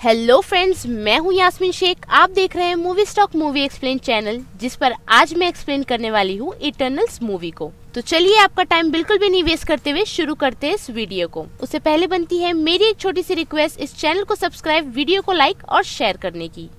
Hello friends, मैं हूं यास्मीन शेख। आप देख रहे हैं movie stock movie explain channel, जिस पर आज मैं एक्सप्लेन करने वाली हूं इटर्नल्स मूवी को। तो चलिए आपका टाइम बिल्कुल भी नहीं वेस्ट करते हुए शुरू करते हैं इस वीडियो को। उससे पहले बनती है मेरी एक छोटी सी रिक्वेस्ट, इस चैनल को सब्सक्राइब, वीडियो को लाइक और शेयर करने की।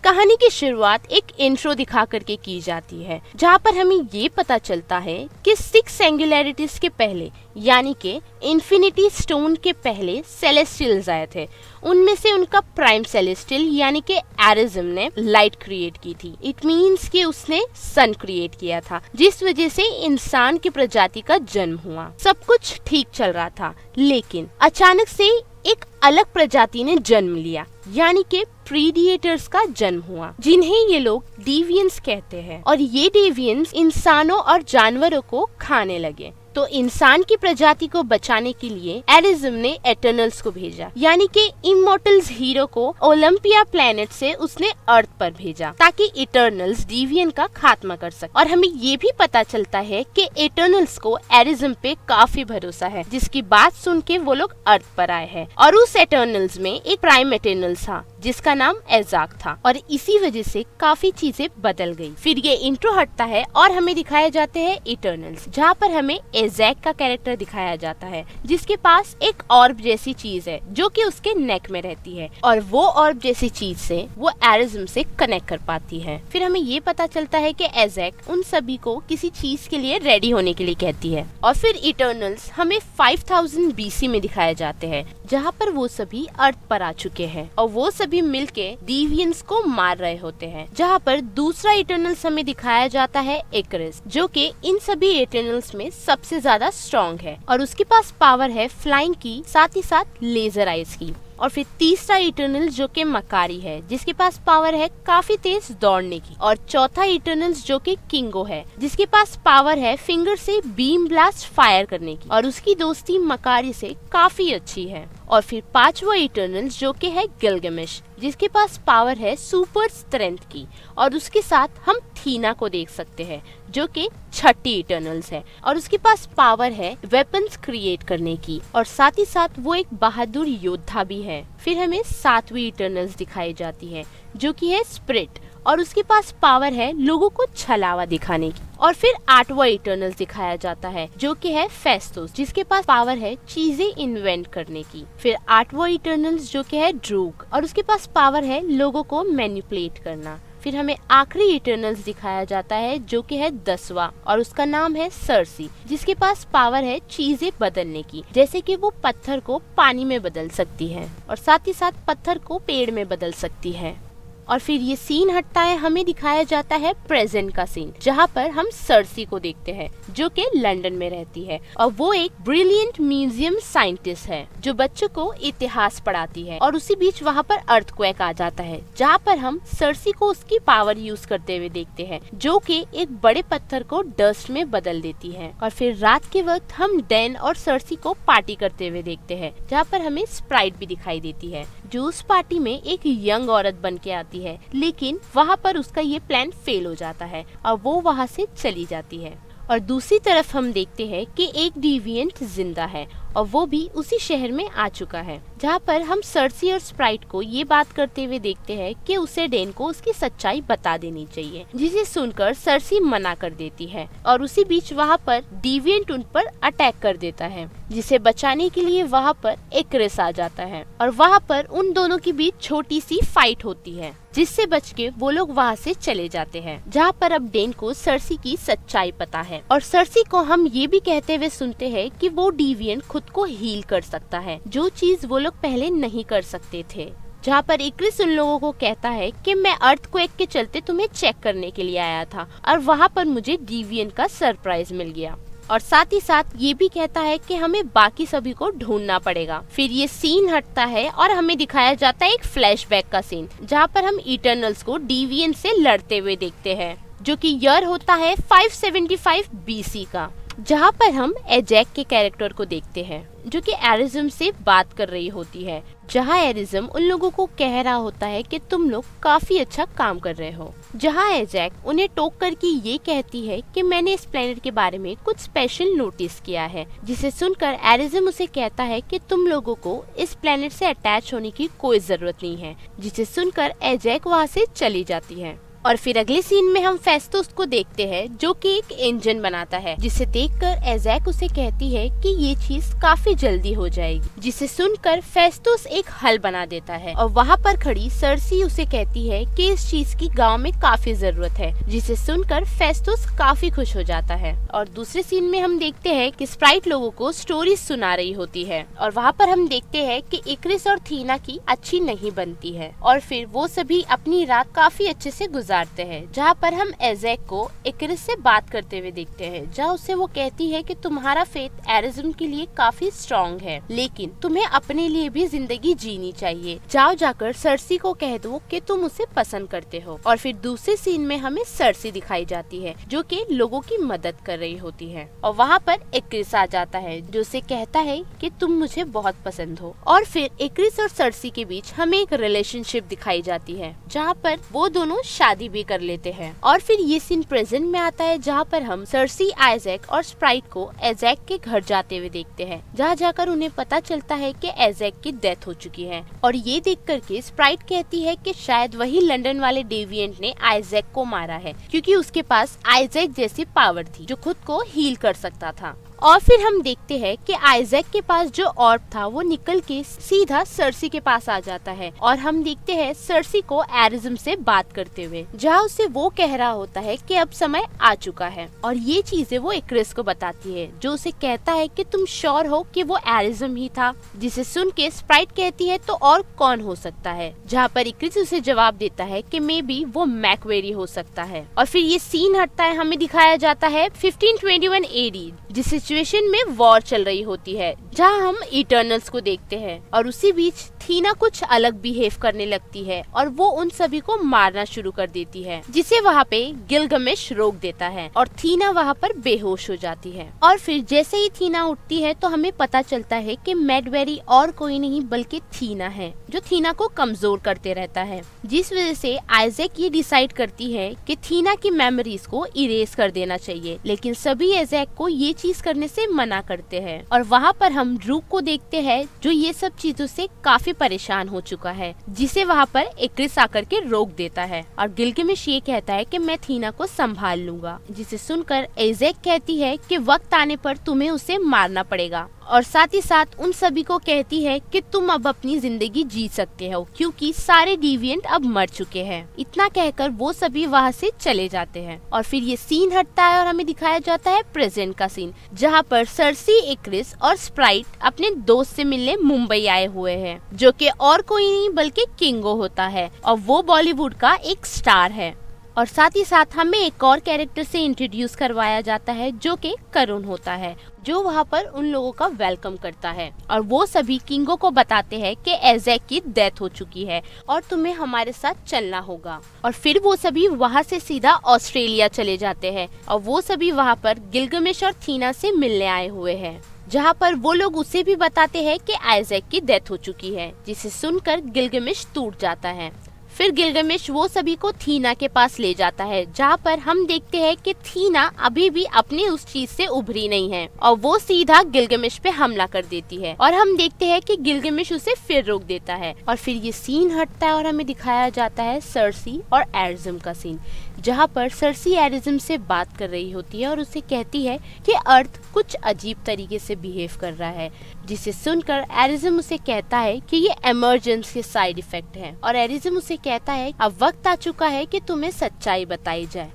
कहानी की शुरुआत एक इंट्रो दिखा करके की जाती है, जहाँ पर हमें ये पता चलता है कि 6 सिंगुलैरिटीज के पहले, यानी कि इन्फिनिटी स्टोन के पहले सेलेस्टियल्स आए थे। उनमें से उनका प्राइम सेलेस्टियल यानी कि एरिज्म ने लाइट क्रिएट की थी। इट मीन्स कि उसने सन क्रिएट किया था, जिस वजह से इंसान की प्रजाति का जन्म हुआ। सब कुछ ठीक चल रहा था, लेकिन अचानक से एक अलग प्रजाति ने जन्म लिया, यानी कि प्रीडिएटर्स का जन्म हुआ, जिन्हें ये लोग डेवियंस कहते हैं। और ये डेवियंस इंसानों और जानवरों को खाने लगे। तो इंसान की प्रजाति को बचाने के लिए एरिज्म ने एटर्नल्स को भेजा, यानी कि इमॉर्टल्स हीरो को ओलंपिया प्लेनेट से उसने अर्थ पर भेजा, ताकि इटर्नल्स डेवियन का खात्मा कर सके। और हमें ये भी पता चलता है कि इटर्नल्स को एरिज्म पे काफी भरोसा है, जिसकी बात सुन के वो लोग अर्थ पर आए हैं। और उस एटर्नल्स में एक प्राइम एटर्नल्स था, जिसका नाम एजाक था, और इसी वजह से काफी चीजें बदल गई। फिर ये इंट्रो हटता है और हमें दिखाए जाते हैं इटर्नल्स, जहाँ पर हमें एजैक का कैरेक्टर दिखाया जाता है, जिसके पास एक ऑर्ब जैसी चीज है जो कि उसके नेक में रहती है, और वो ऑर्ब जैसी चीज से वो एरिज्म से कनेक्ट कर पाती है। फिर हमें ये पता चलता है कि एजैक उन सभी को किसी चीज के लिए रेडी होने के लिए कहती है। और फिर इटर्नल्स हमें 5000 BC में दिखाए जाते हैं, जहाँ पर वो सभी अर्थ पर आ चुके हैं, और वो सभी मिलके डेवियंस को मार रहे होते हैं। जहाँ पर दूसरा इटर्नल्स हमें दिखाया जाता है इकरिस, जो कि इन सभी इटर्नल्स में सबसे ज्यादा स्ट्रॉन्ग है, और उसके पास पावर है फ्लाइंग की, साथ ही साथ लेजर आइज की। और फिर तीसरा इटर्नल जो कि मकारी है, जिसके पास पावर है काफी तेज दौड़ने की। और चौथा इटर्नल्स जो कि किंगो है, जिसके पास पावर है फिंगर से बीम ब्लास्ट फायर करने की, और उसकी दोस्ती मकारी से काफी अच्छी है। और फिर पांचवा इटर्नल्स जो कि है गिलगमेश, जिसके पास पावर है सुपर स्ट्रेंथ की, और उसके साथ हम थीना को देख सकते हैं, जो कि छठी इटर्नल्स है, और उसके पास पावर है वेपन्स क्रिएट करने की, और साथ ही साथ वो एक बहादुर योद्धा भी है। फिर हमें 7वीं इटर्नल्स दिखाई जाती है, जो कि है स्पिरिट, और उसके पास पावर है लोगों को छलावा दिखाने की। और फिर 8वां इटर्नल्स दिखाया जाता है, जो कि है फेस्टोस, जिसके पास पावर है चीजें इन्वेंट करने की। फिर 8वां इटर्नल्स जो कि है ड्रूग, और उसके पास पावर है लोगों को मैनिपुलेट करना। फिर हमें आखिरी इटर्नल्स दिखाया जाता है, जो कि है 10वां, और उसका नाम है सर्सी, जिसके पास पावर है चीजें बदलने की, जैसे कि वो पत्थर को पानी में बदल सकती है, और साथ ही साथ पत्थर को पेड़ में बदल सकती है। और फिर ये सीन हटता है, हमें दिखाया जाता है प्रेजेंट का सीन, जहाँ पर हम सर्सी को देखते हैं, जो कि लंदन में रहती है, और वो एक ब्रिलियंट म्यूजियम साइंटिस्ट है, जो बच्चों को इतिहास पढ़ाती है। और उसी बीच वहाँ पर अर्थक्वेक आ जाता है, जहाँ पर हम सर्सी को उसकी पावर यूज करते हुए देखते हैं, जो कि एक बड़े पत्थर को डस्ट में बदल देती है। और फिर रात के वक्त हम डैन और सर्सी को पार्टी करते हुए देखते हैं, जहाँ पर हमें स्प्राइट भी दिखाई देती है, जो उस पार्टी में एक यंग औरत बन के आती है, लेकिन वहाँ पर उसका ये प्लान फेल हो जाता है, और वो वहाँ से चली जाती है। और दूसरी तरफ हम देखते हैं कि एक डेविएंट जिंदा है, और वो भी उसी शहर में आ चुका है, जहाँ पर हम सर्सी और स्प्राइट को ये बात करते हुए देखते हैं कि उसे डेन को उसकी सच्चाई बता देनी चाहिए, जिसे सुनकर सर्सी मना कर देती है। और उसी बीच वहाँ पर डेविएंट उन पर अटैक कर देता है, जिसे बचाने के लिए वहाँ पर इकरिस आ जाता है, और वहाँ पर उन दोनों के बीच छोटी सी फाइट होती है, जिससे बच के वो लोग वहाँ से चले जाते हैं, जहाँ पर अब डेन को सर्सी की सच्चाई पता है। और सर्सी को हम ये भी कहते हुए सुनते हैं कि वो डेविएंट खुद को हील कर सकता है, जो चीज वो लोग पहले नहीं कर सकते थे। जहाँ पर इकरिस उन लोगों को कहता है कि मैं अर्थक्वेक के चलते तुम्हें चेक करने के लिए आया था, और वहाँ पर मुझे डेविएंट का सरप्राइज मिल गया। और साथ ही साथ ये भी कहता है कि हमें बाकी सभी को ढूंढना पड़ेगा। फिर ये सीन हटता है और हमें दिखाया जाता है एक फ्लैशबैक का सीन, जहाँ पर हम इटर्नल्स को डेविएंट से लड़ते हुए देखते हैं, जो कि ईयर होता है 575 BC का। जहाँ पर हम एजैक के कैरेक्टर को देखते हैं जो कि एरिज्म से बात कर रही होती है, जहाँ एरिज्म उन लोगों को कह रहा होता है कि तुम लोग काफी अच्छा काम कर रहे हो, जहाँ एजैक उन्हें टोक करके ये कहती है कि मैंने इस प्लेनेट के बारे में कुछ स्पेशल नोटिस किया है, जिसे सुनकर एरिज्म उसे कहता है कि तुम लोगों को इस प्लेनेट से अटैच होने की कोई जरूरत नहीं है, जिसे सुनकर एजैक वहाँ से चली जाती है। और फिर अगले सीन में हम फेस्तुस को देखते हैं जो कि एक इंजन बनाता है, जिसे देखकर एजैक उसे कहती है कि ये चीज काफी जल्दी हो जाएगी, जिसे सुनकर फेस्तुस एक हल बना देता है और वहाँ पर खड़ी सर्सी उसे कहती है कि इस चीज की गांव में काफी जरूरत है, जिसे सुनकर फेस्तुस काफी खुश हो जाता है। और दूसरे सीन में हम देखते हैं कि स्प्राइट लोगों को स्टोरी सुना रही होती है और वहाँ पर हम देखते हैं कि इक्रिस और थीना की अच्छी नहीं बनती है और फिर वो सभी अपनी रात काफी अच्छे से गुजारते हैं, जहाँ पर हम एजैक को इक्रिस से बात करते हुए देखते हैं, जहाँ उसे वो कहती है कि तुम्हारा फेथ एरिज्म के लिए काफी स्ट्रॉन्ग है, लेकिन तुम्हें अपने लिए भी जिंदगी जीनी चाहिए, जाओ जाकर सर्सी को कह दो कि तुम उसे पसंद करते हो। और फिर दूसरे सीन में हमें सर्सी दिखाई जाती है जो कि लोगों की मदद कर रही होती है और वहाँ पर इक्रिस आ जाता है जो उसे कहता है कि तुम मुझे बहुत पसंद हो। और फिर इक्रिस और सर्सी के बीच हमें एक रिलेशनशिप दिखाई जाती है, जहाँ पर वो दोनों शादी भी कर लेते हैं। और फिर ये सीन प्रेजेंट में आता है, जहाँ पर हम सर्सी, आइजैक और स्प्राइट को एजैक के घर जाते हुए देखते हैं, जहाँ जाकर उन्हें पता चलता है कि एजैक की डेथ हो चुकी है। और ये देख करके स्प्राइट कहती है कि शायद वही लंदन वाले डेविएंट ने आइजैक को मारा है, क्योंकि उसके पास आइजैक जैसी पावर थी जो खुद को हील कर सकता था। और फिर हम देखते हैं कि आइजैक के पास जो ऑर्ब था वो निकल के सीधा सर्सी के पास आ जाता है और हम देखते हैं सर्सी को एरिज्म से बात करते हुए, जहाँ उसे वो कह रहा होता है कि अब समय आ चुका है। और ये चीजें वो इक्रिस को बताती है, जो उसे कहता है कि तुम श्योर हो कि वो एरिज्म ही था, जिसे सुन के स्प्राइट कहती है तो और कौन हो सकता है, जहाँ पर इक्रिस उसे जवाब देता है कि मे बी वो मैकवेरी हो सकता है। और फिर ये सीन हटता है, हमें दिखाया जाता है 1521 AD, जिस सिचुएशन में वॉर चल रही होती है, जहां हम इटर्नल्स को देखते हैं। और उसी बीच थीना कुछ अलग बिहेव करने लगती है और वो उन सभी को मारना शुरू कर देती है, जिसे वहाँ पे गिलगमेश रोक देता है और थीना वहाँ पर बेहोश हो जाती है। और फिर जैसे ही थीना उठती है तो हमें पता चलता है कि मैडवेरी और कोई नहीं बल्कि थीना है, जो थीना को कमजोर करते रहता है, जिस वजह से आइजैक ये डिसाइड करती है कि थीना की मेमोरीज को इरेज कर देना चाहिए, लेकिन सभी आइजैक को ये चीज करने से मना करते हैं। और वहाँ पर हम ड्रूक को देखते हैं जो ये सब चीजों से काफी परेशान हो चुका है, जिसे वहाँ पर इक्रिस आकर के रोक देता है और गिलगमेश ये कहता है कि मैं थीना को संभाल लूंगा, जिसे सुनकर आइजैक कहती है कि वक्त आने पर तुम्हें उसे मारना पड़ेगा और साथ ही साथ उन सभी को कहती है कि तुम अब अपनी जिंदगी जी सकते हो क्योंकि सारे डिविएंट अब मर चुके हैं। इतना कहकर वो सभी वहाँ से चले जाते हैं। और फिर ये सीन हटता है और हमें दिखाया जाता है प्रेजेंट का सीन, जहाँ पर सर्सी, इक्रिस और स्प्राइट अपने दोस्त से मिलने मुंबई आए हुए हैं, जो कि और कोई नहीं बल्कि किंगो होता है और वो बॉलीवुड का एक स्टार है। और साथ ही साथ हमें एक और कैरेक्टर से इंट्रोड्यूस करवाया जाता है जो कि करुण होता है, जो वहाँ पर उन लोगों का वेलकम करता है और वो सभी किंगो को बताते हैं कि एजैक की डेथ हो चुकी है और तुम्हें हमारे साथ चलना होगा। और फिर वो सभी वहाँ से सीधा ऑस्ट्रेलिया चले जाते हैं और वो सभी वहाँ पर गिलगमेश और थीना से मिलने आए हुए हैं, जहाँ पर वो लोग उसे भी बताते हैं कि आइजैक की डेथ हो चुकी है, जिसे सुनकर गिलगमेश टूट जाता है। फिर गिलगमेश वो सभी को थीना के पास ले जाता है, जहाँ पर हम देखते हैं कि थीना अभी भी अपनी उस चीज से उभरी नहीं है और वो सीधा गिलगमेश पे हमला कर देती है और हम देखते हैं कि गिलगमेश उसे फिर रोक देता है। और फिर ये सीन हटता है और हमें दिखाया जाता है सर्सी और एरिज्म का सीन, जहाँ पर सर्सी एरिज्म से बात कर रही होती है और उसे कहती है कि अर्थ कुछ अजीब तरीके से बिहेव कर रहा है, जिसे सुनकर एरिज्म उसे कहता है कि ये इमरजेंसी के साइड इफेक्ट है। और एरिज्म उसे कहता है अब वक्त आ चुका है कि तुम्हें सच्चाई बताई जाए,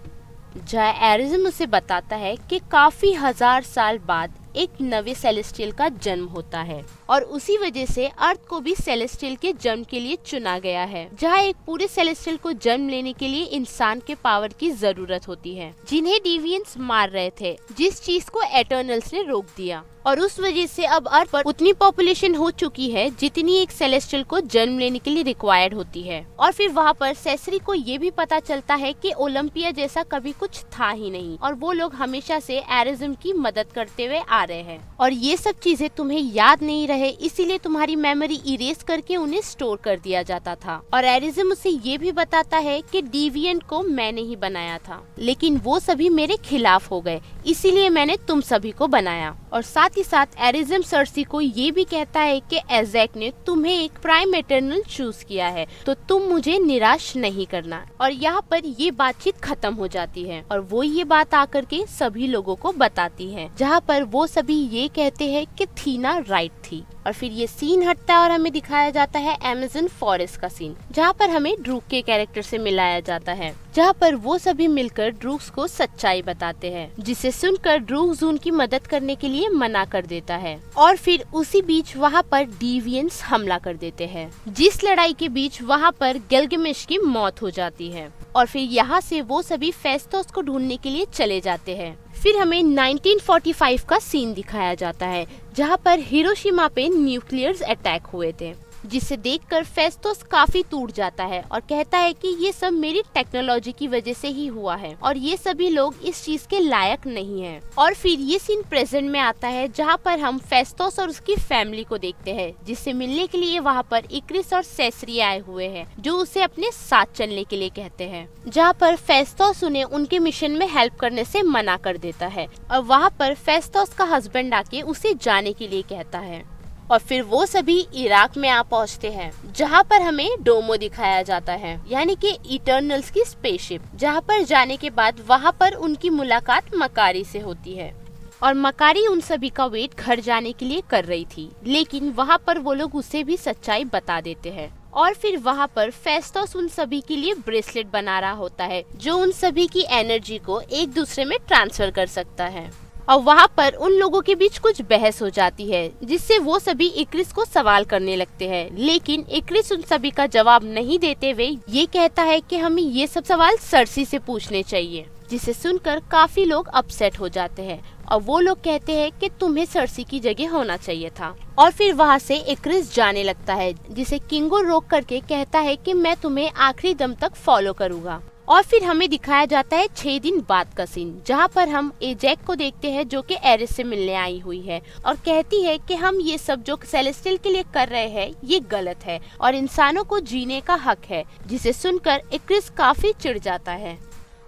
जहाँ एरिज्म उसे बताता है कि काफी हजार साल बाद एक नवे सेलेस्टियल का जन्म होता है और उसी वजह से अर्थ को भी सेलेस्टियल के जन्म के लिए चुना गया है, जहाँ एक पूरे सेलेस्टियल को जन्म लेने के लिए इंसान के पावर की जरूरत होती है, जिन्हें डिविएंट्स मार रहे थे, जिस चीज को एटर्नल्स ने रोक दिया। और उस वजह से अब अर्थ पर उतनी पॉपुलेशन हो चुकी है जितनी एक सेलेस्टियल को जन्म लेने के लिए रिक्वायर्ड होती है। और फिर वहाँ पर सेसरी को ये भी पता चलता है कि ओलंपिया जैसा कभी कुछ था ही नहीं और वो लोग हमेशा से एरिज्म की मदद करते हुए आ रहे हैं और ये सब चीजें तुम्हें याद नहीं रहे, इसीलिए तुम्हारी मेमोरी इरेज करके उन्हें स्टोर कर दिया जाता था। और एरिज्म उसे ये भी बताता है कि डिविएंट को मैंने ही बनाया था, लेकिन वो सभी मेरे खिलाफ हो गए, इसीलिए मैंने तुम सभी को बनाया। और साथ ही साथ एरिज्म सर्सी को ये भी कहता है कि एज़ेक ने तुम्हें एक प्राइम एटर्नल चूज किया है, तो तुम मुझे निराश नहीं करना। और यहाँ पर ये बातचीत खत्म हो जाती है और वो ये बात आकर के सभी लोगों को बताती है, जहाँ पर वो सभी ये कहते हैं कि थीना राइट थी। और फिर ये सीन हटता है और हमें दिखाया जाता है अमेज़न फॉरेस्ट का सीन, जहाँ पर हमें ड्रूक के कैरेक्टर से मिलाया जाता है, जहाँ पर वो सभी मिलकर ड्रूक्स को सच्चाई बताते हैं, जिसे सुनकर ड्रूक जून की मदद करने के लिए मना कर देता है। और फिर उसी बीच वहाँ पर डिविएंट्स हमला कर देते हैं, जिस लड़ाई के बीच वहाँ पर गिल्गामेश की मौत हो जाती है। और फिर यहाँ से वो सभी फेस्टोस को ढूंढने के लिए चले जाते हैं। फिर हमें 1945 का सीन दिखाया जाता है, जहाँ पर हिरोशिमा पे न्यूक्लियर अटैक हुए थे, जिसे देखकर फेस्टोस काफी टूट जाता है और कहता है कि ये सब मेरी टेक्नोलॉजी की वजह से ही हुआ है और ये सभी लोग इस चीज के लायक नहीं हैं। और फिर ये सीन प्रेजेंट में आता है, जहाँ पर हम फेस्टोस और उसकी फैमिली को देखते हैं, जिससे मिलने के लिए वहाँ पर इक्रिस और सेसरी आए हुए हैं, जो उसे अपने साथ चलने के लिए कहते हैं। जहाँ पर फेस्टोस उन्हें उनके मिशन में हेल्प करने से मना कर देता है और वहाँ पर फेस्टोस का हस्बैंड आके उसे जाने के लिए कहता है। और फिर वो सभी इराक में आ पहुंचते हैं, जहां पर हमें डोमो दिखाया जाता है, यानी कि इटर्नल्स की स्पेसशिप, जहां पर जाने के बाद वहां पर उनकी मुलाकात मकारी से होती है। और मकारी उन सभी का वेट घर जाने के लिए कर रही थी, लेकिन वहां पर वो लोग उसे भी सच्चाई बता देते हैं। और फिर वहाँ पर फेस्टोस उन सभी के लिए ब्रेसलेट बना रहा होता है, जो उन सभी की एनर्जी को एक दूसरे में ट्रांसफर कर सकता है। और वहाँ पर उन लोगों के बीच कुछ बहस हो जाती है, जिससे वो सभी इक्रिस को सवाल करने लगते हैं, लेकिन इक्रिस उन सभी का जवाब नहीं देते हुए ये कहता है कि हमें ये सब सवाल सर्सी से पूछने चाहिए, जिसे सुनकर काफी लोग अपसेट हो जाते हैं और वो लोग कहते हैं कि तुम्हें सर्सी की जगह होना चाहिए था। और फिर वहाँ से इक्रिस जाने लगता है, जिसे किंगो रोक करके कहता है कि मैं तुम्हें आखिरी दम तक फॉलो करूँगा। और फिर हमें दिखाया जाता है 6 दिन बाद का सीन, जहाँ पर हम एजेक को देखते हैं, जो कि एरिस से मिलने आई हुई है और कहती है कि हम ये सब जो सेलेस्टियल के लिए कर रहे हैं ये गलत है और इंसानों को जीने का हक है, जिसे सुनकर इक्रिस काफी चिढ़ जाता है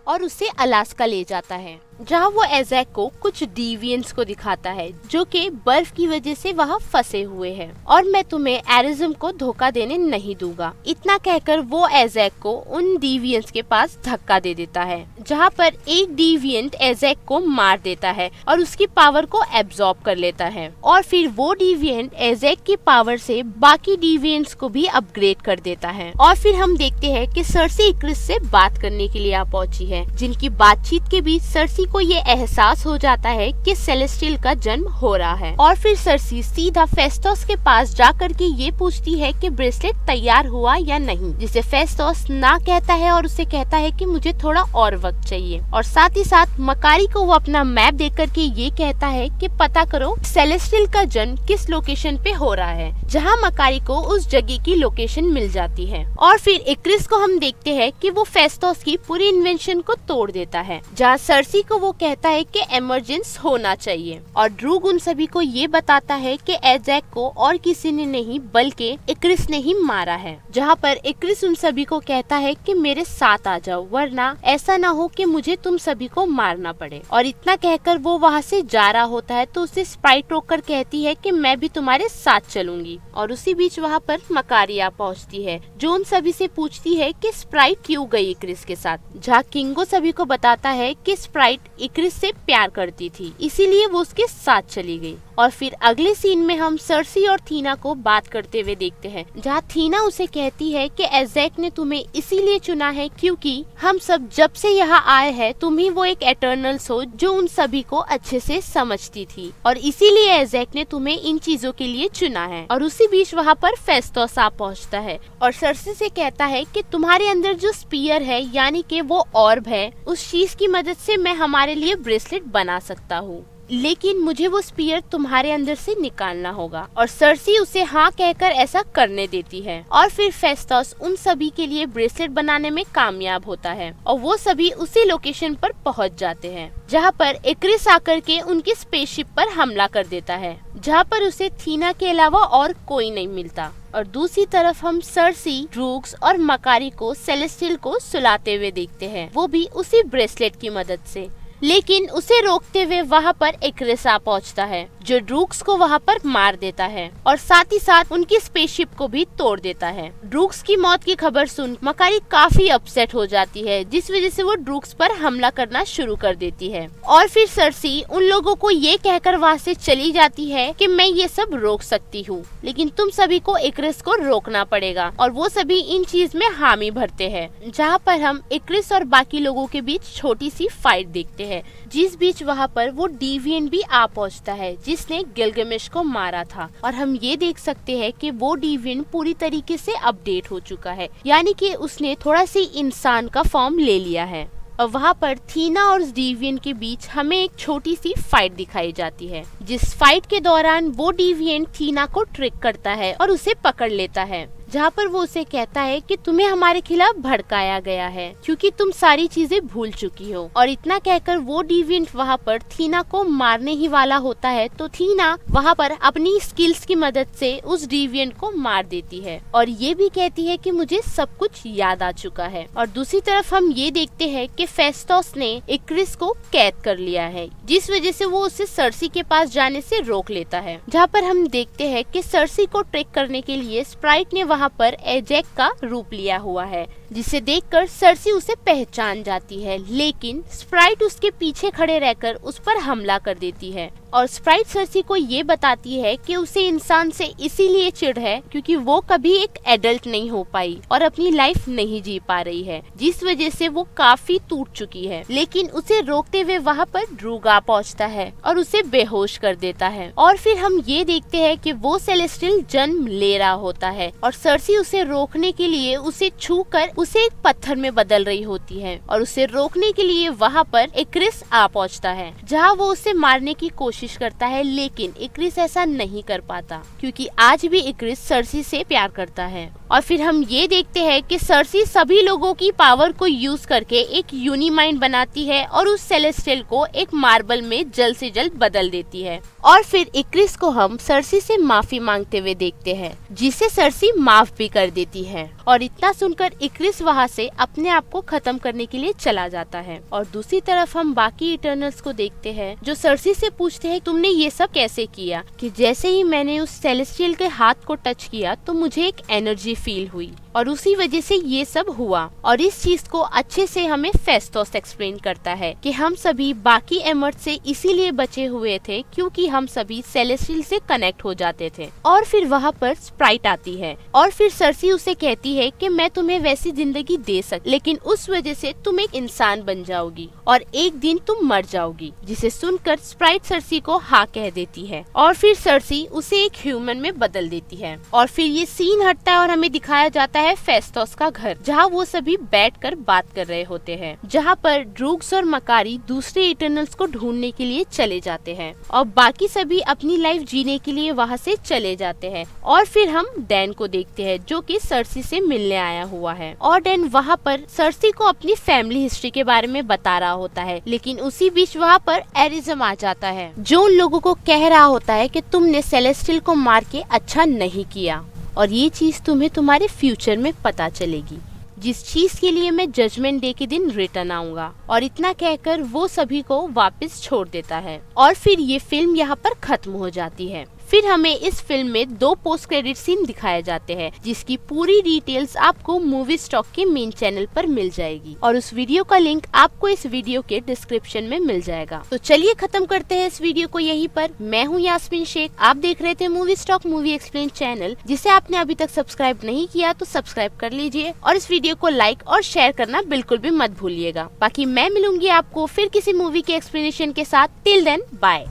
और उसे अलास्का ले जाता है, जहाँ वो एज़ेक को कुछ डिविएंट्स को दिखाता है, जो कि बर्फ की वजह से वहाँ फंसे हुए हैं और मैं तुम्हें एरिज्म को धोखा देने नहीं दूंगा। इतना कहकर वो एज़ेक को उन डिविएंट्स के पास धक्का दे देता है, जहाँ पर एक डिविएंट एज़ेक को मार देता है और उसकी पावर को एब्जॉर्ब कर लेता है। और फिर वो डिविएंट एज़ेक की पावर से बाकी डिविएंट्स को भी अपग्रेड कर देता है। और फिर हम देखते हैं कि सर्सी इक्रिस से बात करने के लिए आ पहुंची है, जिनकी बातचीत के बीच सर्सी को ये एहसास हो जाता है कि सेलेस्टियल का जन्म हो रहा है। और फिर सर्सी सीधा फेस्टोस के पास जाकर के ये पूछती है कि ब्रेसलेट तैयार हुआ या नहीं, जिसे फेस्टोस ना कहता है और उसे कहता है कि मुझे थोड़ा और वक्त चाहिए। और साथ ही साथ मकारी को वो अपना मैप देख करके ये कहता है कि पता करो सेलेस्टियल का जन्म किस लोकेशन पे हो रहा है, जहाँ मकारी को उस जगह की लोकेशन मिल जाती है। और फिर इक्रिस को हम देखते हैं कि वो फेस्टोस की पूरी इन्वेंशन को तोड़ देता है, जहाँ सर्सी को वो कहता है कि इमरजेंस होना चाहिए। और ड्रूग उन सभी को ये बताता है कि एज़ेक को और किसी ने नहीं बल्कि इक्रिस ने ही मारा है, जहाँ पर इक्रिस उन सभी को कहता है कि मेरे साथ आ जाओ, वरना ऐसा ना हो कि मुझे तुम सभी को मारना पड़े। और इतना कहकर वो वहाँ से जा रहा होता है, तो उसे स्प्राइट रोककर कहती है कि मैं भी तुम्हारे साथ चलूंगी। और उसी बीच वहाँ पर मकारिया पहुँचती है, जो उन सभी से पूछती है कि स्प्राइट क्यों गई इक्रिस के साथ, जहाँ किंगो सभी को बताता है कि स्प्राइट इक्रिस से प्यार करती थी, इसीलिए वो उसके साथ चली गई। और फिर अगले सीन में हम सर्सी और थीना को बात करते हुए देखते हैं, जहाँ थीना उसे कहती है कि एज़ेक ने तुम्हें इसीलिए चुना है क्योंकि हम सब जब से यहाँ आए हैं तुम ही वो एक एटर्नल्स हो जो उन सभी को अच्छे से समझती थी, और इसीलिए एज़ेक ने तुम्हें इन चीजों के लिए चुना है। और उसी बीच वहाँ पर फेस्टोस आ पहुँचता है और सर्सी से कहता है कि तुम्हारे अंदर जो स्पीयर है, यानी कि वो ऑर्ब है, उस चीज की मदद से मैं हमारे लिए ब्रेसलेट बना सकता हूँ। लेकिन मुझे वो स्पीयर तुम्हारे अंदर से निकालना होगा। और सर्सी उसे हाँ कहकर ऐसा करने देती है और फिर फेस्टस उन सभी के लिए ब्रेसलेट बनाने में कामयाब होता है और वो सभी उसी लोकेशन पर पहुंच जाते हैं जहां पर इक्रिस आकर के उनकी स्पेसशिप पर हमला कर देता है, जहां पर उसे थीना के अलावा और कोई नहीं मिलता। और दूसरी तरफ हम सर्सी, ड्रूक्स और मकारी को सेलेस्टियल को सुलाते हुए देखते हैं, वो भी उसी ब्रेसलेट की मदद से। लेकिन उसे रोकते हुए वहाँ पर इक्रिस आ पहुँचता है जो ड्रूक्स को वहाँ पर मार देता है और साथ ही साथ उनकी स्पेसशिप को भी तोड़ देता है। ड्रूक्स की मौत की खबर सुन मकारी काफी अपसेट हो जाती है, जिस वजह से वो ड्रूक्स पर हमला करना शुरू कर देती है। और फिर सर्सी उन लोगों को ये कहकर वहाँ से चली जाती है कि मैं ये सब रोक सकती हूँ, लेकिन तुम सभी को इक्रिस को रोकना पड़ेगा। और वो सभी इन चीज में हामी भरते हैं, जहाँ पर हम इक्रिस और बाकी लोगों के बीच छोटी सी फाइट देखते हैं, जिस बीच वहाँ पर वो डिविएंट भी आ पहुँचता है जिसने गिलगमेश को मारा था। और हम ये देख सकते हैं कि वो डिविएंट पूरी तरीके से अपडेट हो चुका है, यानी कि उसने थोड़ा सी इंसान का फॉर्म ले लिया है। और वहाँ पर थीना और डिविएंट के बीच हमें एक छोटी सी फाइट दिखाई जाती है, जिस फाइट के दौरान वो डिविएंट थीना को ट्रिक करता है और उसे पकड़ लेता है, जहाँ पर वो उसे कहता है कि तुम्हें हमारे खिलाफ भड़काया गया है क्योंकि तुम सारी चीजें भूल चुकी हो। और इतना कहकर वो डिविएंट वहाँ पर थीना को मारने ही वाला होता है, तो थीना वहाँ पर अपनी स्किल्स की मदद से उस डिविएंट को मार देती है और ये भी कहती है कि मुझे सब कुछ याद आ चुका है। और दूसरी तरफ हम ये देखते हैं कि फेस्टस ने इक्रिस को कैद कर लिया है, जिस वजह से वो उसे सर्सी के पास जाने से रोक लेता है, जहाँ पर हम देखते हैं कि सर्सी को ट्रिक करने के लिए स्प्राइट ने वहाँ पर एजैक का रूप लिया हुआ है, जिसे देखकर सर्सी उसे पहचान जाती है। लेकिन स्प्राइट उसके पीछे खड़े रहकर उस पर हमला कर देती है और स्प्राइट सर्सी को ये बताती है कि उसे इंसान से इसीलिए चिढ़ है क्योंकि वो कभी एक एडल्ट नहीं हो पाई और अपनी लाइफ नहीं जी पा रही है, जिस वजह से वो काफी टूट चुकी है। लेकिन उसे रोकते हुए वहाँ पर ड्रूग आ पहुँचता है और उसे बेहोश कर देता है। और फिर हम ये देखते हैं कि वो सेलेस्टियल जन्म ले रहा होता है और सर्सी उसे रोकने के लिए उसे छू कर उसे एक पत्थर में बदल रही होती है और उसे रोकने के लिए वहाँ पर इक्रिस आ पहुँचता है, जहाँ वो उसे मारने की कोशिश करता है। लेकिन इक्रिस ऐसा नहीं कर पाता क्योंकि आज भी इक्रिस सर्सी से प्यार करता है। और फिर हम ये देखते हैं कि सर्सी सभी लोगों की पावर को यूज करके एक यूनिमाइंड बनाती है और उस सेलेस्टियल को एक मार्बल में जल्द से जल्द बदल देती है। और फिर इक्रिस को हम सर्सी से माफी मांगते हुए देखते हैं, जिसे सर्सी माफ भी कर देती है। और इतना सुनकर इक्रिस वहाँ से अपने आप को खत्म करने के लिए चला जाता है। और दूसरी तरफ हम बाकी इटर्नल्स को देखते हैं जो सर्सी से पूछते हैं तुमने ये सब कैसे किया, कि जैसे ही मैंने उस सेलेस्टियल के हाथ को टच किया तो मुझे एक एनर्जी फील हुई और उसी वजह से ये सब हुआ। और इस चीज को अच्छे से हमें फेस्टस एक्सप्लेन करता है कि हम सभी बाकी एमर्ट से इसीलिए बचे हुए थे क्योंकि हम सभी सेलेस्टियल से कनेक्ट हो जाते थे। और फिर वहाँ पर स्प्राइट आती है और फिर सर्सी उसे कहती है कि मैं तुम्हें वैसी जिंदगी दे सकती, लेकिन उस वजह से तुम एक इंसान बन जाओगी और एक दिन तुम मर जाओगी। जिसे सुनकर स्प्राइट सर्सी को हाँ कह देती है और फिर सर्सी उसे एक ह्यूमन में बदल देती है। और फिर ये सीन हटता है और हमें दिखाया जाता है फेस्टस का घर, जहाँ वो सभी बैठकर बात कर रहे होते हैं, जहाँ पर ड्रूक्स और मकारी दूसरे इटर्नल्स को ढूंढने के लिए चले जाते हैं और बाकी सभी अपनी लाइफ जीने के लिए वहाँ से चले जाते हैं। और फिर हम डैन को देखते हैं जो कि सर्सी से मिलने आया हुआ है और डैन वहाँ पर सर्सी को अपनी फैमिली हिस्ट्री के बारे में बता रहा होता है। लेकिन उसी बीच वहाँ पर एरिज्म आ जाता है जो उन लोगों को कह रहा होता है कि तुमने सेलेस्टियल को मार के अच्छा नहीं किया और ये चीज तुम्हें तुम्हारे फ्यूचर में पता चलेगी, जिस चीज के लिए मैं जजमेंट डे के दिन रिटर्न आऊंगा। और इतना कहकर वो सभी को वापस छोड़ देता है और फिर ये फिल्म यहाँ पर खत्म हो जाती है। फिर हमें इस फिल्म में 2 पोस्ट क्रेडिट सीन दिखाए जाते हैं, जिसकी पूरी डिटेल्स आपको मूवी स्टॉक के मेन चैनल पर मिल जाएगी और उस वीडियो का लिंक आपको इस वीडियो के डिस्क्रिप्शन में मिल जाएगा। तो चलिए खत्म करते हैं इस वीडियो को यहीं पर। मैं हूँ यास्मीन शेख, आप देख रहे थे movie stock movie explain channel. जिसे आपने अभी तक सब्सक्राइब नहीं किया तो सब्सक्राइब कर लीजिए और इस वीडियो को लाइक और शेयर करना बिल्कुल भी मत भूलिएगा। बाकी मैं मिलूंगी आपको फिर किसी मूवी के एक्सप्लेनेशन के साथ। Till then bye.